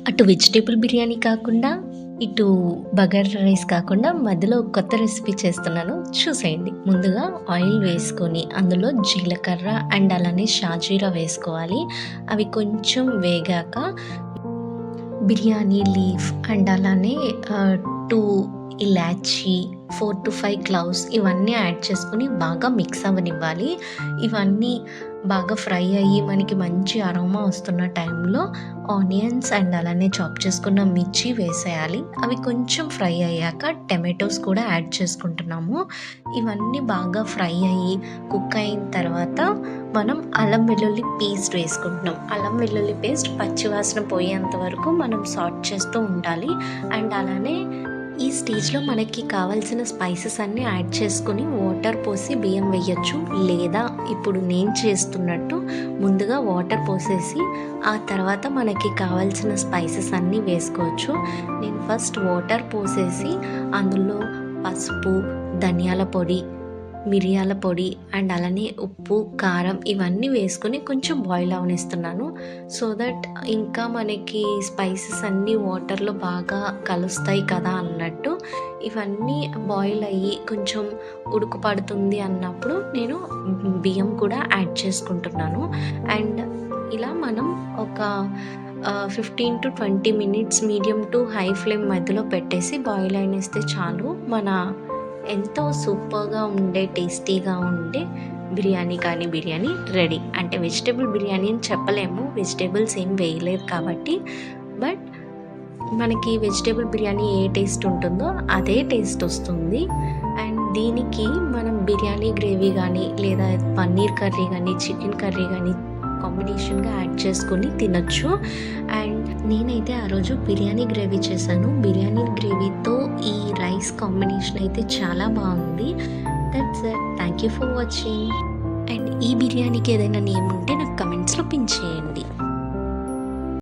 అటు వెజిటేబుల్ బిర్యానీ కాకుండా, ఇటు బగారా రైస్ కాకుండా మధ్యలో ఒక కొత్త రెసిపీ చేస్తున్నాను. చూసేయండి. ముందుగా ఆయిల్ వేసుకొని అందులో జీలకర్ర అండ్ అలానే షాజీరా వేసుకోవాలి. అవి కొంచెం వేగాక బిర్యానీ లీఫ్ అండ్ అలానే 2 ఇలాచీ, 4-5 క్లవ్స్ ఇవన్నీ యాడ్ చేసుకొని బాగా మిక్స్ అవ్వనివ్వాలి. ఇవన్నీ బాగా ఫ్రై అయ్యి మనకి మంచి అరోమా వస్తున్న టైంలో ఆనియన్స్ అండ్ అలానే చాప్ చేసుకున్న మిర్చి వేసేయాలి. అవి కొంచెం ఫ్రై అయ్యాక టమాటోస్ కూడా యాడ్ చేసుకుంటున్నాము. ఇవన్నీ బాగా ఫ్రై అయ్యి కుక్ అయిన తర్వాత మనం అల్లం వెల్లుల్లి పేస్ట్ వేసుకుంటున్నాం. అల్లం వెల్లుల్లి పేస్ట్ పచ్చివాసన పోయేంత వరకు మనం సాట్ చేస్తూ ఉండాలి. అండ్ అలానే ఈ స్టేజ్లో మనకి కావాల్సిన స్పైసెస్ అన్నీ యాడ్ చేసుకొని వాటర్ పోసి బియ్యం వేయచ్చు. లేదా ఇప్పుడు నేను చేస్తున్నట్టు ముందుగా వాటర్ పోసేసి ఆ తర్వాత మనకి కావాల్సిన స్పైసెస్ అన్నీ వేసుకోవచ్చు. నేను ఫస్ట్ వాటర్ పోసేసి అందులో పసుపు, ధనియాల పొడి, మిరియాల పొడి అండ్ అలానే ఉప్పు, కారం ఇవన్నీ వేసుకొని కొంచెం బాయిల్ అవనిస్తున్నాను. సో దట్ ఇంకా మనకి స్పైసెస్ అన్నీ వాటర్లో బాగా కలుస్తాయి కదా అన్నట్టు. ఇవన్నీ బాయిల్ అయ్యి కొంచెం ఉడుకు పడుతుంది అన్నప్పుడు నేను బియ్యం కూడా యాడ్ చేసుకుంటున్నాను. అండ్ ఇలా మనం ఒక 15-20 minutes medium to high flame మధ్యలో పెట్టేసి బాయిల్ అయినేస్తే చాలు. మన ఎంతో సూపర్గా ఉండే టేస్టీగా ఉండే బిర్యానీ రెడీ. అంటే వెజిటేబుల్ బిర్యానీ అని చెప్పలేము, వెజిటేబుల్స్ ఏం వేయలేదు కాబట్టి. బట్ మనకి వెజిటేబుల్ బిర్యానీ ఏ టేస్ట్ ఉంటుందో అదే టేస్ట్ వస్తుంది. అండ్ దీనికి మనం బిర్యానీ గ్రేవీ కానీ లేదా పన్నీర్ కర్రీ కానీ చికెన్ కర్రీ కానీ కాంబినేషన్గా యాడ్ చేసుకొని తినొచ్చు. అండ్ నేనైతే ఆ రోజు బిర్యానీ గ్రేవీ చేశాను. బిర్యానీ గ్రేవీతో ఈ రైస్ కాంబినేషన్ అయితే చాలా బాగుంది. That's it. Thank you for watching. And ఈ బిర్యానీకి ఏదైనా నేమ్ ఉంటే నాకు కమెంట్స్లో పిన్ చేయండి.